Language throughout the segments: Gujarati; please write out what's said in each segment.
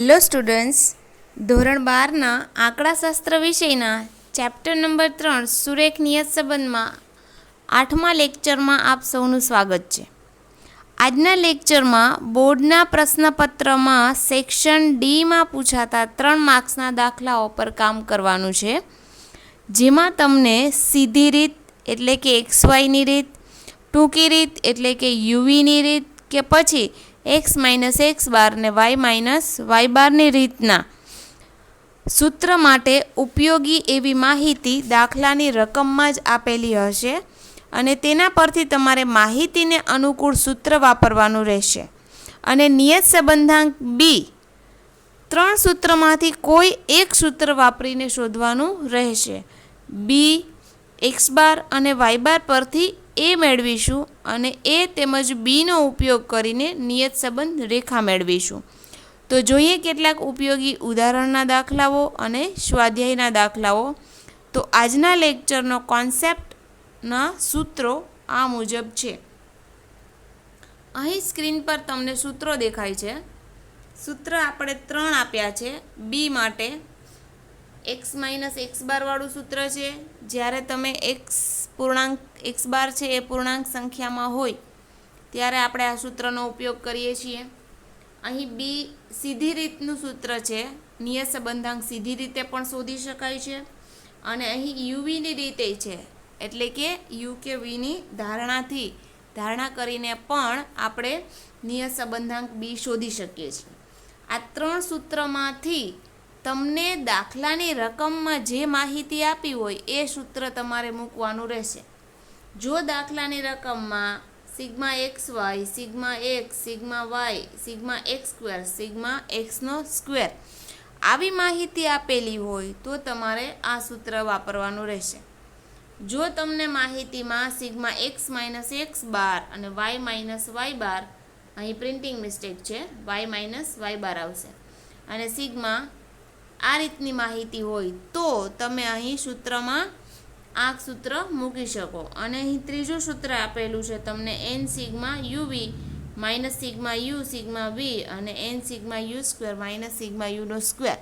હેલો સ્ટુડન્ટ્સ, ધોરણ 12ના આંકડાશાસ્ત્ર વિષયના ચેપ્ટર નંબર 3 સુરેખ નિયત સંબંધમાં 8મા લેક્ચરમાં આપ સૌનું સ્વાગત છે. આજના લેક્ચરમાં બોર્ડના પ્રશ્નપત્રમાં સેક્શન ડીમાં પૂછાતા 3 માર્ક્સના દાખલાઓ પર કામ કરવાનું છે, જેમાં તમને સીધી રીત એટલે કે XYની રીત, ટૂંકી રીત એટલે કે UVની રીત કે પછી x - x બાર ને y બારની રીતના સૂત્ર માટે ઉપયોગી એવી માહિતી દાખલાની રકમમાં જ આપેલી હશે અને તેના પરથી તમારે માહિતીને અનુકૂળ સૂત્ર વાપરવાનું રહેશે. અને નિયત સંબંધાંક બી 3 સૂત્રમાંથી કોઈ એક સૂત્ર વાપરીને શોધવાનું રહેશે. બી x બાર અને y બાર પરથી એ મેળવીશું અને એ તેમજ બીનો ઉપયોગ કરીને નિયત સંબંધ રેખા મેળવીશું. તો જોઈએ કેટલાક ઉપયોગી ઉદાહરણના દાખલાઓ અને સ્વાધ્યાયના દાખલાઓ. તો આજના લેક્ચરનો કોન્સેપ્ટના સૂત્રો આ મુજબ છે. અહીં સ્ક્રીન પર તમને સૂત્રો દેખાય છે. સૂત્ર આપણે 3 આપ્યા છે. બી માટે x - x બાર વાળું સૂત્ર છે. જ્યારે તમે પૂર્ણાંક x બાર છે એ પૂર્ણાંક સંખ્યામાં હોય ત્યારે આપણે આ સૂત્રનો ઉપયોગ કરીએ છીએ. અહીં બી સીધી રીતનું સૂત્ર છે. નિયત સંબંધાંક સીધી રીતે પણ શોધી શકાય છે અને અહીં યુવીની રીતે છે, એટલે કે યુ કે વીની ધારણા કરીને પણ આપણે નિયત સંબંધાંક બી શોધી શકીએ છીએ. આ 3 સૂત્રમાંથી તમને દાખલાની રકમમાં જે માહિતી આપી હોય એ સૂત્ર તમારે મૂકવાનું રહેશે. જો દાખલાની રકમમાં sigma XY, sigma x, sigma y, sigma x square, sigma xનો સ્ક્વેર આવી માહિતી આપેલી હોય તો તમારે આ સૂત્ર વાપરવાનું રહેશે. જો તમને માહિતીમાં સિગ્મા x - x બાર અને y - y બાર, અહીં પ્રિન્ટિંગ મિસ્ટેક છે, y - y બાર આવશે, અને સિગ્મા આ રીતની માહિતી હોય તો તમે અહીં સૂત્રમાં આ સૂત્ર મૂકી શકો. અને અહીં ત્રીજું સૂત્ર આપેલું છે તમને n sigma uv minus sigma u sigma v અને n sigma u square minus sigma uનો સ્ક્વેર.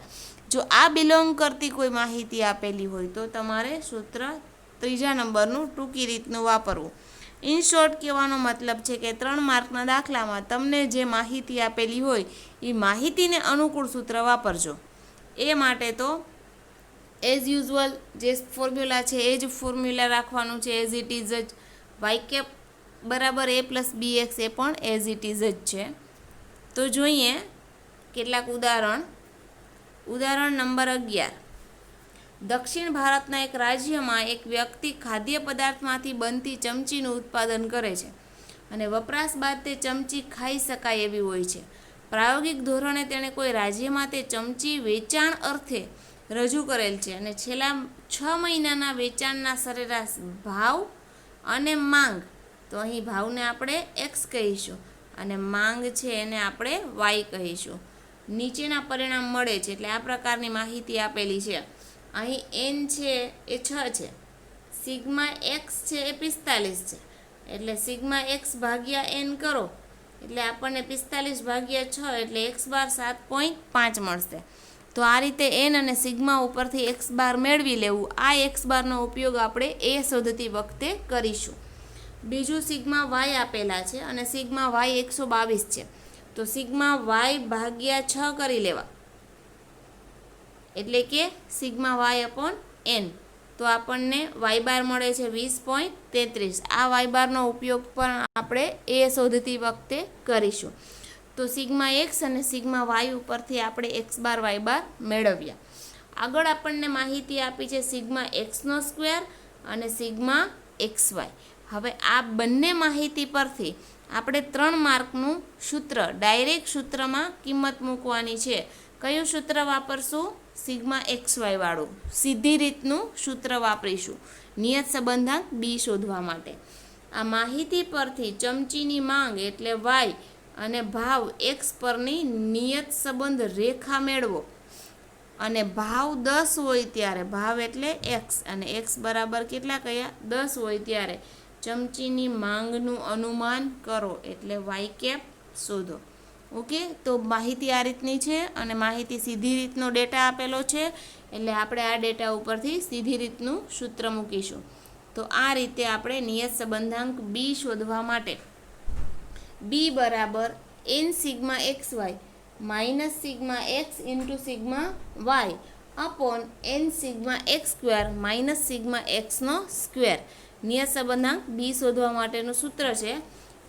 જો આ બિલોંગ કરતી કોઈ માહિતી આપેલી હોય તો તમારે સૂત્ર ત્રીજા નંબરનું ટૂંકી રીતનું વાપરવું. ઇન શોર્ટ કહેવાનો મતલબ છે કે 3 માર્કના દાખલામાં તમને જે માહિતી આપેલી હોય એ માહિતીને અનુકૂળ સૂત્ર વાપરજો. એ માટે તો એઝ યુઝ્યુઅલ જે ફોર્મ્યુલા છે એ જ ફોર્મ્યુલા રાખવાનું છે, એઝ ઇટ ઇઝ જ. વાય કેપ બરાબર a પ્લસ bx એ પણ એઝ ઇટ ઇઝ જ છે. તો જોઈએ કેટલાક ઉદાહરણ. ઉદાહરણ નંબર 11. દક્ષિણ ભારતના એક રાજ્યમાં એક વ્યક્તિ ખાદ્ય પદાર્થમાંથી બનતી ચમચીનું ઉત્પાદન કરે છે અને વપરાશ બાદ તે ચમચી ખાઈ શકાય એવી હોય છે. પ્રાયોગિક ધોરણે તેણે કોઈ રાજ્યમાં તે ચમચી વેચાણ અર્થે રજૂ કરેલ છે અને છેલ્લા 6 મહિનાના વેચાણના સરેરાશ ભાવ અને માંગ, તો અહીં ભાવને આપણે x કહીશું અને માંગ છે એને આપણે y કહીશું, નીચેના પરિણામ મળે છે. એટલે આ પ્રકારની માહિતી આપેલી છે. અહીં n છે એ 6 છે, સિગ્મા x છે એ 45 છે, એટલે સિગ્મા x ભાગ્યા n કરો એટલે આપણને 45 ભાગ્યા 6 એટલે x બાર 7.5 મળશે. તો આ રીતે n અને સિગ્મા ઉપરથી x બાર મેળવી લેવું. આ x બારનો ઉપયોગ આપણે એ શોધતી વખતે કરીશું. બીજું સિગ્મા y આપેલા છે અને સિગ્મા y 122 છે, તો સિગ્મા y ભાગ્યા 6 કરી લેવા એટલે કે સિગ્મા y અપોન n. તો આપણને y બાર મળે છે 20.33. આ y બારનો ઉપયોગ પણ આપણે એ શોધતી વખતે કરીશું. તો સિગ્મા x અને સિગ્મા y ઉપરથી આપણે x બાર y બાર મેળવ્યા. આગળ આપણને માહિતી આપી છે સિગ્મા xનો સ્ક્વેર અને સિગ્મા xy. હવે આ બંને માહિતી પરથી આપણે 3 માર્કનું સૂત્ર ડાયરેક્ટ સૂત્રમાં કિંમત મૂકવાની છે. કયું સૂત્ર વાપરશું? સિગ્મા xy વાળું સીધી રીતનું સૂત્ર વાપરીશું નિયત સંબંધાંક બી શોધવા માટે. આ માહિતી પરથી ચમચીની માંગ એટલે y અને ભાવ x પરની નિયત સંબંધ રેખા મેળવો. અને ભાવ 10 હોય ત્યારે, ભાવ એટલે x અને x બરાબર કેટલા કયા 10 હોય ત્યારે ચમચીની માંગનું અનુમાન કરો એટલે y કેપ શોધો. ઓકે, તો માહિતી આ રીતની છે અને માહિતી સીધી રીતનો ડેટા આપેલો છે, એટલે આપણે આ ડેટા ઉપરથી સીધી રીતનું સૂત્ર મૂકીશું. તો આ રીતે આપણે નિયત સંબંધાંક બી શોધવા માટે બી બરાબર n sigma x y minus sigma x into sigma y upon n sigma x square minus sigma એક્સનો સ્ક્વેર નિયત સંબંધાંક બી શોધવા માટેનું સૂત્ર છે.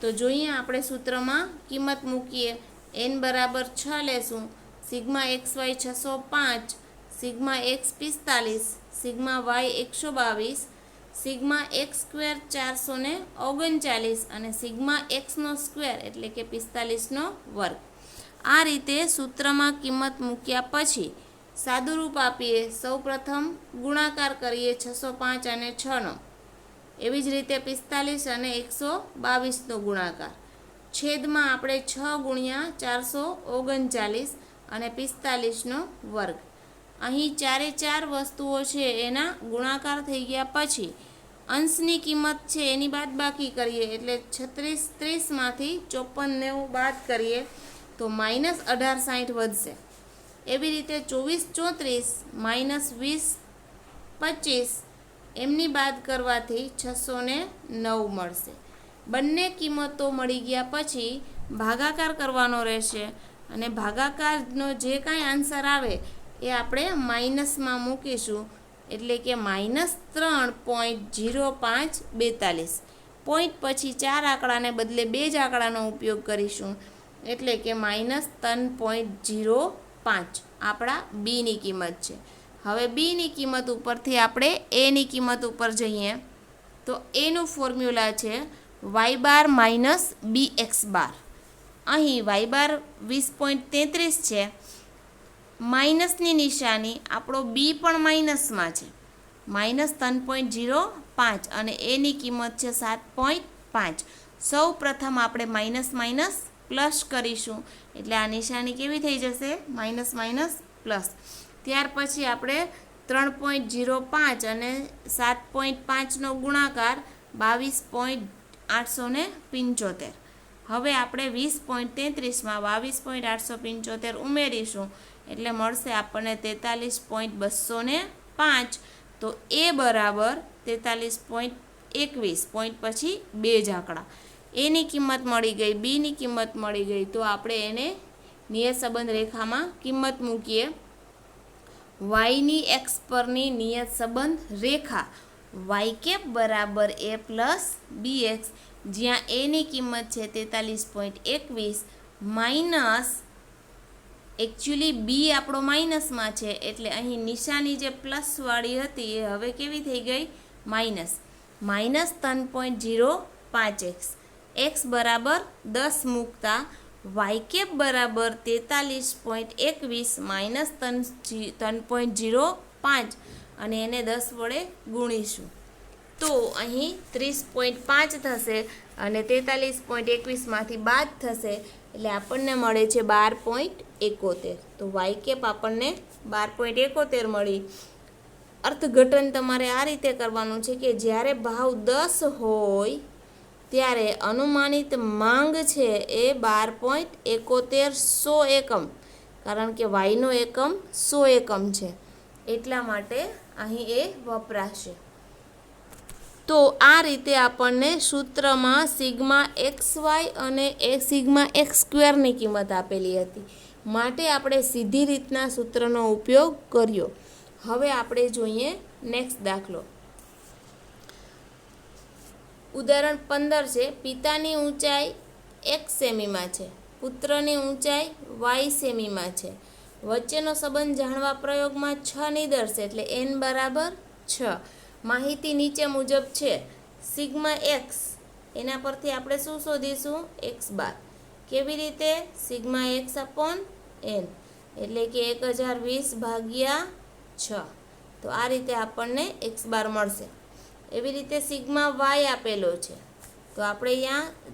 તો જોઈએ આપણે સૂત્રમાં કિંમત મૂકીએ. એન બરાબર 6 લેશું, sigma x Y 605, sigma X 45, sigma Y 122, sigma x square 439 અને સિગ્મા એક્સનો સ્ક્વેર એટલે કે 45નો વર્ગ. આ રીતે સૂત્રમાં કિંમત મૂક્યા પછી સાદુરૂપ આપીએ. સૌપ્રથમ ગુણાકાર કરીએ 605 અને 6નો, એવી જ રીતે 45 અને 122નો ગુણાકાર. છેદમાં આપણે 6 ગુણ્યા 439 અને 45નો વર્ગ. અહીં ચારે ચાર વસ્તુઓ છે એના ગુણાકાર થઈ ગયા પછી અંશની કિંમત છે એની બાદબાકી કરીએ, એટલે 36 30માંથી 54 90 બાદ કરીએ તો -1860 વધશે. એવી રીતે 24 34 -20 25 એમની બાદ કરવાથી 609 મળશે. બંને કિંમતો મળી ગયા પછી ભાગાકાર કરવાનો રહેશે અને ભાગાકારનો જે કાંઈ આન્સર આવે એ આપણે માઇનસમાં મૂકીશું, એટલે કે -3.0542. પોઈન્ટ પછી 4 આંકડાને બદલે 2 જ આંકડાનો ઉપયોગ કરીશું, એટલે કે -3.05 આપણા બીની કિંમત છે. હવે બીની કિંમત ઉપરથી આપણે એની કિંમત ઉપર જઈએ તો એનું ફોર્મ્યુલા છે વાય બાર માઇનસ બી એક્સ બાર. અહીં વાય બાર 20.33 છે, માઇનસની નિશાની, આપણો બી પણ માઇનસમાં છે, -3.05 અને એની કિંમત છે 7.5. સૌ પ્રથમ આપણે માઇનસ માઇનસ પ્લસ કરીશું, એટલે આ નિશાની કેવી થઈ જશે? Minus minus plus. ત્યાર પછી આપણે 3.05 અને 7.5નો ગુણાકાર 22.875. હવે આપણે 20.33માં 22.875 ઉમેરીશું, એટલે મળશે આપણને 43.205. તો એ બરાબર 43.21. પોઈન્ટ પછી 2 જ આંકડા. એની કિંમત મળી ગઈ, બીની કિંમત મળી ગઈ. તો આપણે એને નિયત સંબંધ રેખામાં કિંમત મૂકીએ. વાયની એક્સ પરની નિયત સંબંધ રેખા વાય કેપ બરાબર એ પ્લસ બી એક્સ, જ્યાં એની કિંમત છે 43.21 માઇનસ, એકચ્યુઅલી બી આપણો માઇનસમાં છે એટલે અહીં નિશાની જે પ્લસવાળી હતી એ હવે કેવી થઈ ગઈ? માઇનસ. -3.05x. એક્સ બરાબર 10 મૂકતા વાય કેપ બરાબર 43.21 -3.05 અને એને 10 વડે ગુણીશું તો અહીં 30.5 થશે અને 43.21માંથી બાદ થશે, એટલે આપણને મળે છે 12.71. તો વાય કેપ આપણને 12.71 મળી. અર્થઘટન તમારે આ રીતે કરવાનું છે કે જ્યારે ભાવ 10 હોય ત્યારે અનુમાનિત માંગ છે એ 12.71 100 એકમ, કારણ કે વાયનો એકમ 100 એકમ છે, એટલા માટે અહીં એ વપરાશે. તો આ રીતે આપણને સૂત્રમાં સિગ્મા એક્સ વાય અને સિગ્મા એક્સ સ્ક્વેરની કિંમત આપેલી હતી, માટે આપણે સીધી રીતના સૂત્રનો ઉપયોગ કર્યો. હવે આપણે જોઈએ નેક્સ્ટ દાખલો. ઉદાહરણ 15 છે. પિતાની ઊંચાઈ x સેમીમાં છે, પુત્રની ઊંચાઈ y સેમીમાં છે. વચ્ચેનો સંબંધ જાણવા પ્રયોગમાં 6 નિદર્શે, એટલે n બરાબર 6. માહિતી નીચે મુજબ છે. સિગ્મા એક્સ, એના પરથી આપણે શું શોધીશું? X bar. કેવી રીતે? સિગ્મા એક્સ અપોન એન, એટલે કે 1020 ભાગ્યા 6. તો આ રીતે આપણને એક્સ બાર મળશે. એવી રીતે સિગ્મા વાય આપેલો છે, તો આપણે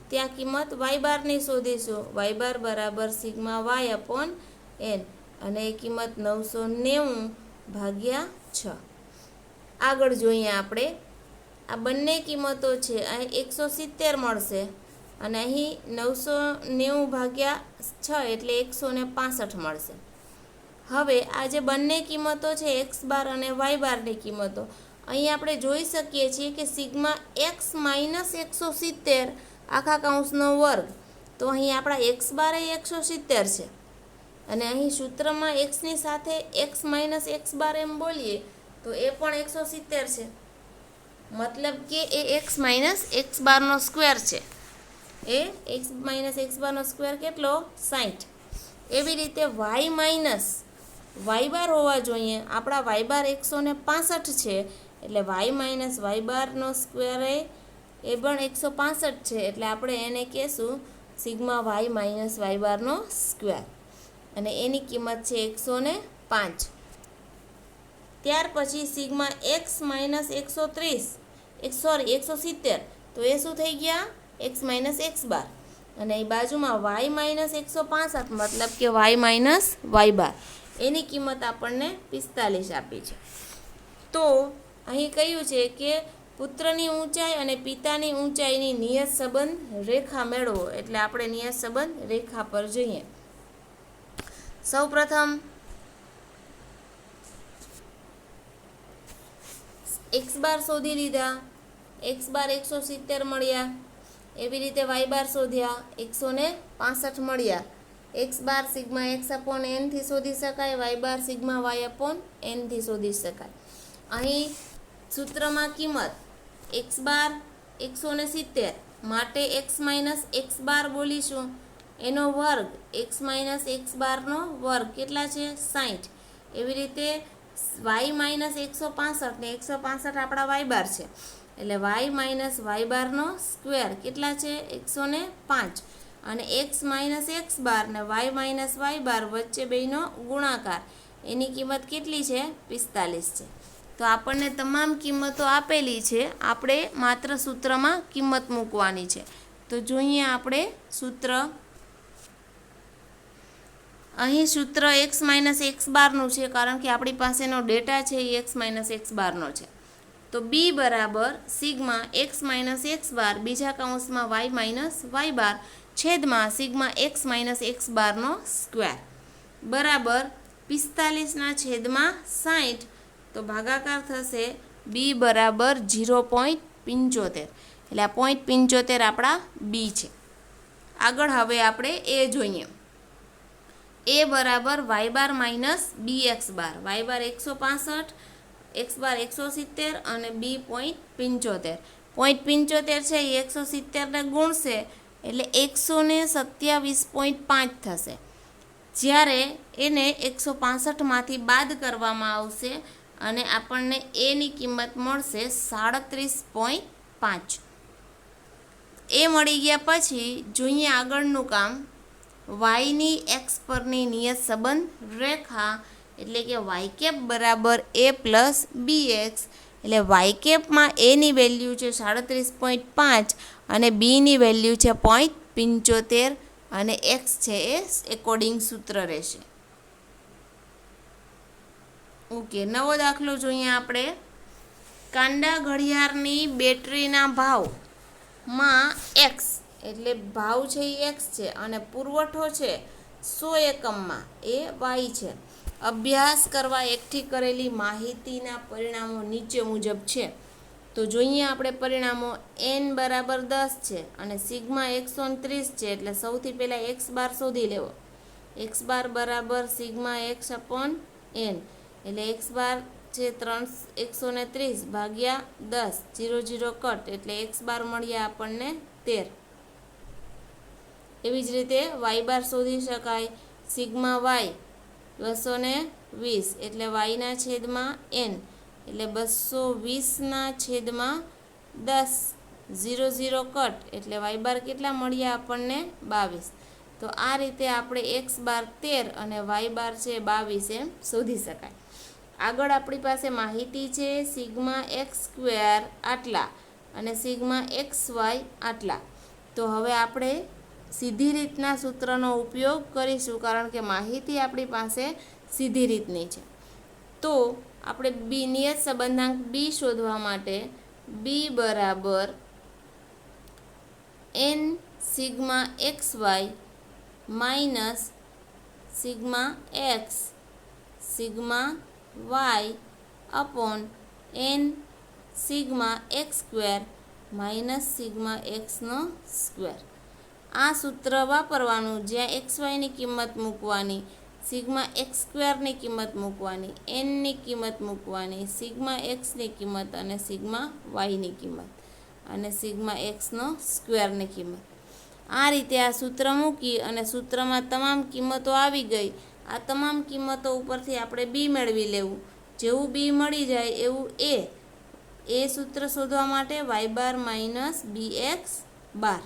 ત્યાં કિંમત વાય બારની શોધીશું. વાય બાર બરાબર સિગ્મા વાય અપોન એન, અને એ કિંમત 990 ભાગ્યા 6. આગળ જોઈએ આપણે. આ બંને કિંમતો છે, અહીં 170 મળશે, અને અહીં 990 ભાગ્યા 6 એટલે 165 મળશે. હવે આ જે બંને કિંમતો છે એક્સ બાર અને વાય બારની કિંમતો, અહીં આપણે જોઈ શકીએ છીએ કે સિગ્મા એક્સ માઇનસ 170 આખા કૌંસનો વર્ગ, તો અહીં આપણા એક્સ બાર એ 170 છે અને અહીં સૂત્રમાં એક્સની સાથે એક્સ માઇનસ એક્સ બાર એમ બોલીએ તો એ પણ 170 છે, મતલબ કે એ એક્સ માઇનસ એક્સ બારનો સ્ક્વેર છે. એ એક્સ માઇનસ એક્સ બારનો સ્ક્વેર કેટલો? 60. એવી રીતે વાય માઇનસ વાય બાર હોવા જોઈએ, આપણા વાય બાર 165 છે એટલે વાય માઇનસ વાય બારનો સ્ક્વેર એ પણ 165 છે, એટલે આપણે એને કહેશું સિગ્મા વાય માઇનસ વાય બારનો સ્ક્વેર અને એની કિંમત છે 105. ત્યાર પછી સિગ્મા એક્સ માઇનસ 170, તો એ શું થઈ ગયા? એક્સ માઇનસ એક્સ બાર, અને એ બાજુમાં વાય માઇનસ 165 મતલબ કે વાય માઇનસ વાય બાર, એની કિંમત આપણને 45 આપી છે. તો અહીં કહ્યું છે કે પુત્રની ઊંચાઈ અને પિતાની ઊંચાઈની નિયત સંબંધ રેખા મેળવો, એટલે આપણે નિયત સંબંધ રેખા પર જઈએ. સૌપ્રથમ એક્સ બાર શોધી લીધા, એક્સ બાર 170 મળ્યા. એવી રીતે વાય બાર શોધ્યા, 165 મળ્યા. X bar sigma x upon એનથી શોધી શકાય, વાય બાર સિગ્મા વાય અપોન એનથી શોધી શકાય. અહીં સૂત્રમાં કિંમત એક્સ બાર 170 માટે એક્સ માઇનસ એક્સ બાર બોલીશું, એનો વર્ગ એક્સ માઇનસ એક્સ બારનો વર્ગ કેટલા છે? 60. એવી રીતે વાય માઇનસ 165 ને 165 આપણા વાય બાર છે, એટલે વાય માઇનસ વાય બારનો સ્ક્વેર કેટલા છે? 105. અને એક્સ માઇનસ એક્સ બાર ને વાય માઇનસ વાય બાર વચ્ચે બેનો ગુણાકાર, એની કિંમત કેટલી છે? 45 છે. તો આપણને તમામ કિંમતો આપેલી છે, આપણે માત્ર સૂત્રમાં કિંમત મૂકવાની છે. તો જોઈએ આપણે સૂત્ર. અહીં સૂત્ર એક્સ માઇનસ એક્સ બારનું છે, કારણ કે આપણી પાસેનો ડેટા છે એ એક્સ માઇનસ એક્સ બારનો છે. તો બી બરાબર સિગ્મા એક્સ માઇનસ એક્સ બાર બીજા કૌંસમાં વાય માઇનસ વાય બાર છેદમાં સિગ્મા એક્સ માઇનસ એક્સ બારનો સ્ક્વેર બરાબર 45/60. તો ભાગાકાર થશે બી બરાબર 0.75, એટલે આ 0.75 આપણા બી છે. આગળ હવે આપણે એ જોઈએ. એ બરાબર વાય બાર માઇનસ બી એક્સ બાર, વાય બાર 165, એક્સ બાર 170 અને બી 0.75. 0.75 છે એ 170ને ગુણશે એટલે 127.5 થશે. જ્યારે એને 165માંથી બાદ કરવામાં આવશે અને આપણને એની કિંમત મળશે 37.5. એ મળી ગયા પછી જોઈએ આગળનું કામ. વાયની એક્સ પરની નિયત સંબંધ રેખા, એટલે કે વાય કેપ બરાબર એ પ્લસ બી એક્સ, એટલે વાય કેપમાં એની વેલ્યુ છે 37.5 અને બીની વેલ્યુ છે 0.75 અને એક્સ છે એ એકોર્ડિંગ સૂત્ર રહેશે. ઓકે, નવો દાખલો જોઈએ આપણે. કાંડા ઘડિયાળની બેટરીના ભાવમાં એક્સ, એટલે ભાવ છે એ એક્સ છે અને પુરવઠો છે 100 એકમમાં એ વાય છે. અભ્યાસ કરવા એકઠી કરેલી માહિતીના પરિણામો નીચે મુજબ છે. તો જોઈએ આપણે પરિણામો. એન બરાબર 10 છે અને સિગ્મા 130 છે, એટલે સૌથી પહેલાં એક્સ બાર શોધી લેવો. એક્સ બાર બરાબર સિગ્મા એક્સ અપોન એન, એટલે એક્સ બાર છે 130 ભાગ્યા 10, 0 0 કટ, એટલે એક્સ બાર મળ્યા આપણને 13. એવી જ રીતે વાય બાર શોધી શકાય. સિગ્મા વાય 220, એટલે વાયના છેદમાં એન, એટલે 220/10, 0 0 કટ, એટલે વાય બાર કેટલા મળ્યા આપણને? 22. તો આ રીતે આપણે એક્સ બાર 13 અને વાય બાર છે 22 એમ શોધી શકાય. આગળ આપણી પાસે માહિતી છે સિગ્મા એક્સ સ્ક્વેર આટલા અને સિગ્મા એક્સ વાય આટલા. તો હવે આપણે સીધી રીતના સૂત્રનો ઉપયોગ કરીશું, કારણ કે માહિતી આપણી પાસે સીધી રીતની છે. તો આપણે બી નિયત સંબંધાંક બી શોધવા માટે બી બરાબર n sigma x y minus sigma x sigma y upon n sigma x square minus sigma એક્સનો સ્ક્વેર. આ સૂત્ર વાપરવાનું, જ્યાં એક્સ વાયની કિંમત મૂકવાની, સિગ્મા એક્સ સ્ક્વેરની કિંમત મૂકવાની, એનની કિંમત મૂકવાની, સિગ્મા એક્સની કિંમત અને સિગ્મા વાયની કિંમત અને સિગ્મા એક્સનો સ્ક્વેરની કિંમત. આ રીતે આ સૂત્ર મૂકી અને સૂત્રમાં તમામ કિંમતો આવી ગઈ. આ તમામ કિંમતો ઉપરથી આપણે બી મેળવી લેવું. જેવું બી મળી જાય એવું એ સૂત્ર શોધવા માટે વાય બાર માઇનસ બી એક્સ બાર.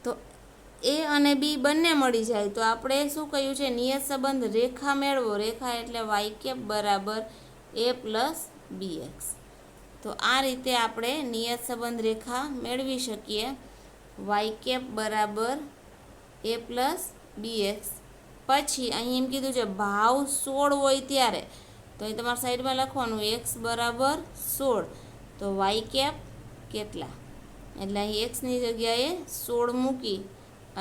તો એ અને બી બંને મળી જાય તો આપણે શું કહ્યું છે, નિયત સંબંધ રેખા મેળવો. રેખા એટલે વાય કેપ બરાબર એ પ્લસ બી એક્સ. તો આ રીતે આપણે નિયત સંબંધ રેખા મેળવી શકીએ. વાય કેપ બરાબર એ પ્લસ બી એક્સ. પછી અહીં એમ કીધું છે ભાવ 16 હોય ત્યારે, તો અહીં તમારા સાઈડમાં લખવાનું એક્સ બરાબર 16. તો વાય કેપ કેટલા, એટલે અહીં એક્સની જગ્યાએ 16 મૂકી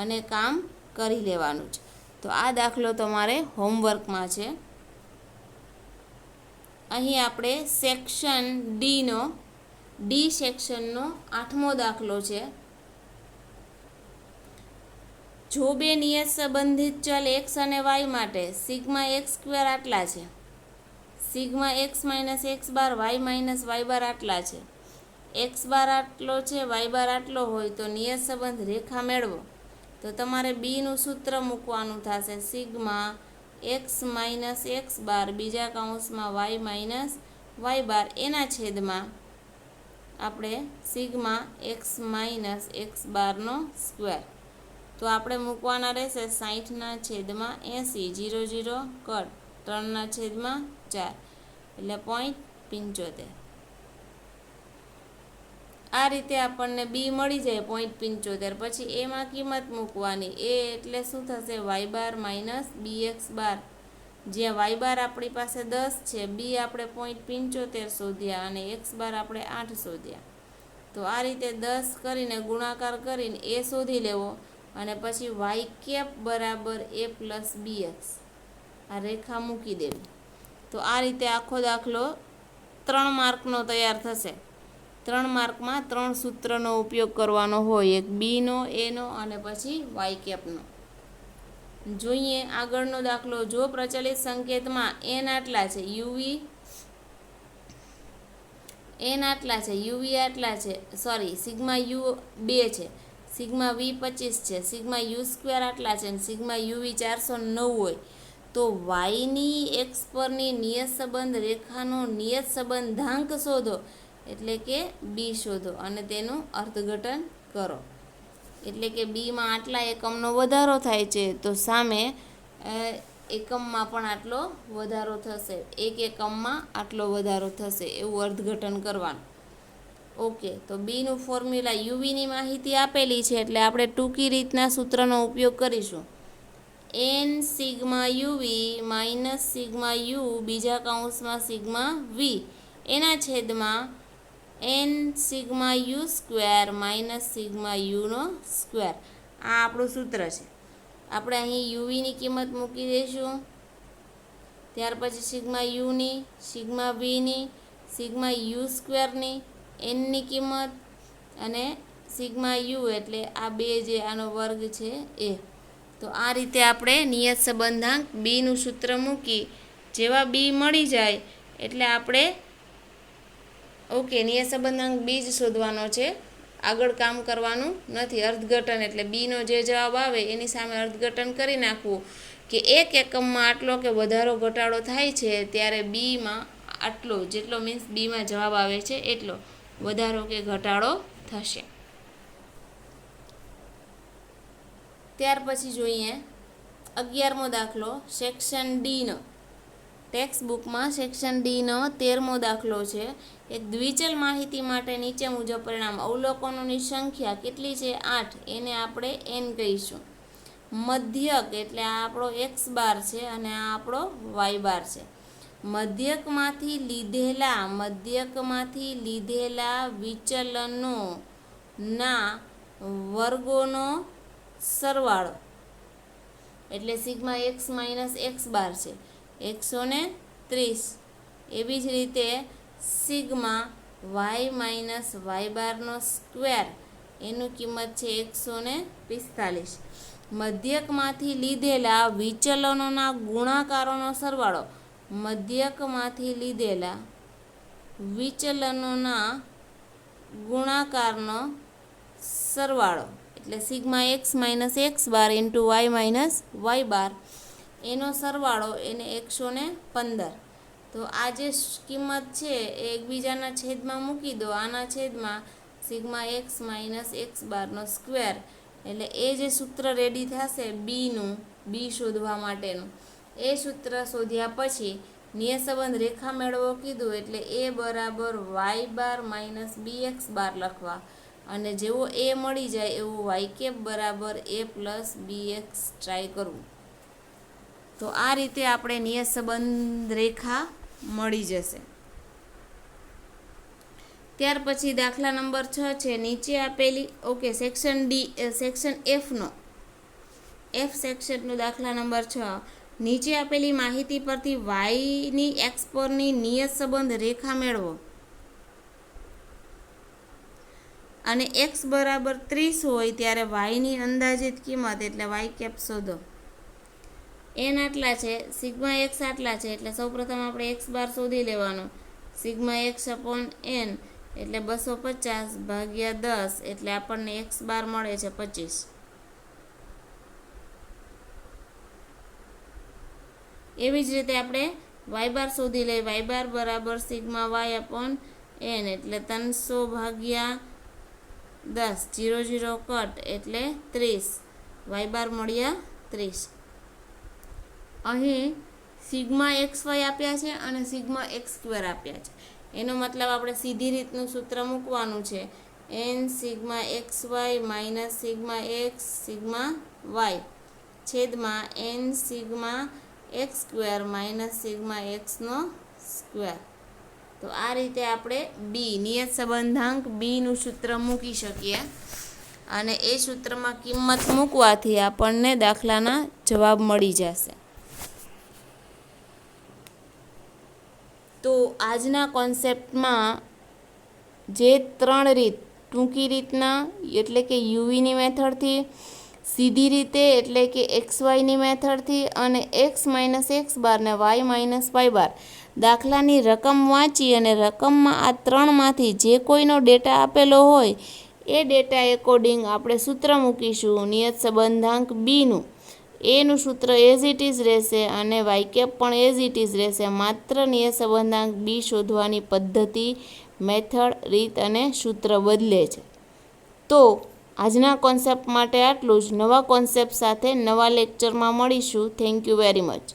અને કામ કરી લેવાનું છે. તો આ દાખલો તમારે હોમવર્કમાં છે. અહીં આપણે સેક્શન ડી સેક્શનનો 8મો દાખલો છે. જો બે નિયત સંબંધિત ચલ એક્સ અને વાય માટે સિગ્મા એક્સ સ્ક્વેર આટલા છે, સિગ્મા એક્સ માઇનસ એક્સ બાર વાય માઇનસ વાય બાર આટલા છે, એક્સ બાર આટલો છે, વાય બાર આટલો હોય તો નિયત સંબંધ રેખા મેળવો. તો તમારે બીનું સૂત્ર મૂકવાનું થશે સિગ્મા એક્સ માઇનસ એક્સ બાર બીજા કૌંસમાં વાય માઇનસ વાય બાર એના છેદમાં આપણે સિગ્મા એક્સ માઇનસ એક્સ બારનો સ્ક્વેર. તો આપણે મૂકવાના રહેશે 60/80, 0 0 કટ, 3/4 એટલે 0.75. આ રીતે આપણને બી મળી જાય 0.75. પછી એમાં કિંમત મૂકવાની. એ એટલે શું થશે, વાય બાર માઇનસ બી એક્સ બાર. જ્યાં વાય બાર આપણી પાસે 10 છે, બી આપણે 0.75 શોધ્યા અને એક્સ બાર આપણે 8 શોધ્યા. તો આ રીતે 10 કરીને ગુણાકાર કરીને એ શોધી લેવો અને પછી વાય કેપ બરાબર એ પ્લસ બી એક્સ આ રેખા મૂકી દેવી. તો આ રીતે આખો દાખલો 3 માર્કનો તૈયાર થશે. 3 માર્કમાં 3 સૂત્રનો ઉપયોગ કરવાનો હોય, એક બીનો, એનો અને પછી વાય કેપનો. જોઈએ આગળનો દાખલો. જો પ્રચલિત સંકેતમાં એન આટલા છે, યુવી આટલા છે, સિગ્મા યુ 2 છે, સિગ્મા વી 25 છે, સિગ્મા યુ સ્ક્વેર આટલા છે અને સિગ્મા યુવી 409 હોય તો વાયની એક્સ પરની નિયત સંબંધ રેખાનો નિયત સંબંધાંક શોધો, એટલે કે બી શોધો અને તેનું અર્થઘટન કરો. એટલે કે બીમાં આટલા એકમનો વધારો થાય છે તો સામે એકમમાં પણ આટલો વધારો થશે, એક એકમમાં આટલો વધારો થશે એવું અર્થઘટન કરવાનું. ઓકે, તો બીનું ફોર્મ્યુલા યુવીની માહિતી આપેલી છે એટલે આપણે ટૂંકી રીતના સૂત્રનો ઉપયોગ કરીશું. N sigma UV minus sigma U બીજા કૌંસમાં સિગ્મા વી એના છેદમાં N sigma U square minus sigma યુનો સ્ક્વેર. આ આપણું સૂત્ર છે. આપણે અહીં યુવીની કિંમત મૂકી દઈશું, ત્યાર પછી સિગ્મા યુની, સિગ્મા વીની, સિગ્મા યુ સ્ક્વેરની, એનની કિંમત અને સિગ્મા યુ એટલે આ બે જે આનો વર્ગ છે એ. તો આ રીતે આપણે નિયત સંબંધાંક બીનું સૂત્ર મૂકી જેવા બી મળી જાય એટલે આપણે નિયત સંબંધાંક બી જ શોધવાનો છે, આગળ કામ કરવાનું નથી. અર્થઘટન એટલે બીનો જે જવાબ આવે એની સામે અર્થઘટન કરી નાખવું કે એક એકમમાં આટલો કે વધારો ઘટાડો થાય છે ત્યારે બીમાં આટલો, જેટલો મીન્સ બીમાં જવાબ આવે છે એટલો વધારો કે ઘટાડો થશે. ત્યાર પછી જોઈએ 11મો દાખલો, સેક્શન ડીનો. ટેક્સ્ટ બુકમાં સેક્શન ડીનો 13મો દાખલો છે. એક દ્વિચલ માહિતી માટે નીચે મુજબ પરિણામ. અવલોકનોની સંખ્યા કેટલી છે? 8. એને આપણે એન કહીશું. મધ્યક એટલે આ આપણો એક્સ બાર છે અને આ આપણો વાય બાર છે. મધ્યકમાંથી લીધેલા વિચલનોના વર્ગોનો સરવાળો એટલે સિગ્મા એક્સ માઇનસ એક્સ બાર છે 130. એવી જ રીતે સિગ્મા વાય માઇનસ વાય બારનો સ્ક્વેર એનું કિંમત છે 145. મધ્યકમાંથી લીધેલા વિચલનોના ગુણાકારોનો સરવાળો મધ્યકમાંથી લીધેલા વિચલનોના ગુણાકારનો સરવાળો એટલે sigma x minus x bar into y minus y bar એનો સરવાળો એને 115. તો આ જે કિંમત છે એ એકબીજાના છેદમાં મૂકી દો. આના છેદમાં સિગ્મા એક્સ માઇનસ એક્સ બારનો સ્ક્વેર એટલે એ જે સૂત્ર રેડી થશે બી શોધવા માટેનું એ સૂત્ર શોધ્યા પછી નિયત સંબંધ રેખા મેળવો કીધું એટલે એ બરાબર વાય બાર માઇનસ બી એક્સ બાર લખવા અને જેવો એ મળી જાય એવું વાય કેપ બરાબર એ પ્લસ બી એક્સ ટ્રાય કરવું. તો આ રીતે આપણે નિયત સંબંધ રેખા મળી જશે. ત્યાર પછી દાખલા નંબર 6 છે. નીચે આપેલી સેક્શન એફ સેક્શનનો દાખલા નંબર 6. નીચે આપેલી માહિતી પરથી વાયની એક્સ પરની નિયત સંબંધ રેખા મેળવો અને એક્સ બરાબર 30 હોય ત્યારે વાયની અંદાજિત કિંમત એટલે વાય કેપ શોધો. એન આટલા છે, સિગ્મા એક્સ આટલા છે એટલે સૌપ્રથમ આપણે એક્સ બાર શોધી લેવાનો. સિગ્મા એક્સ અપોન એન એટલે 250 ભાગ્યા 10 એટલે આપણને એક્સ બાર મળે છે 25. એવી જ રીતે આપણે વાય બાર શોધી લઈએ. વાય બાર બરાબર સિગ્મા વાય અપોન એન એટલે 300 ભાગ્યા 10 0 0 કટ એટલે 30. વાય બાર મળ્યા 30. અહીં સિગ્મા એક્સ વાય આપ્યા છે અને સિગ્મા એક્સ સ્ક્વેર આપ્યા છે. એનો મતલબ આપણે સીધી રીતનું સૂત્ર મૂકવાનું છે. N sigma x y minus sigma x sigma y છેદમાં N sigma x square minus sigma એક્સનો સ્ક્વેર. તો આ રીતે આપણે બી નિયત સંબંધાંક બીનું સૂત્ર મૂકી શકીએ અને એ સૂત્રમાં કિંમત મૂકવાથી આપણને દાખલાના જવાબ મળી જશે. તો આજના કોન્સેપ્ટમાં જે 3 રીત ટૂંકી રીતના એટલે કે યુવીની મેથડથી, સીધી રીતે એટલે કે એક્સ વાયની મેથડથી અને એક્સ માઇનસ એક્સ બાર ને વાય માઇનસ વાય બાર દાખલાની રકમ વાંચી અને રકમમાં આ 3માંથી જે કોઈનો ડેટા આપેલો હોય એ ડેટા એકોર્ડિંગ આપણે સૂત્ર મૂકીશું. નિયત સંબંધાંક બીનું એનું સૂત્ર એઝ ઇટ ઇઝ રહેશે અને વાય કેપ પણ એઝ ઇટ ઇઝ રહેશે. માત્ર નિયત સંબંધાંક બી શોધવાની પદ્ધતિ, મેથડ, રીત અને સૂત્ર બદલે છે. તો આજના કોન્સેપ્ટ માટે આટલું જ. નવા કોન્સેપ્ટ સાથે નવા લેક્ચરમાં મળીશું. Thank you very much.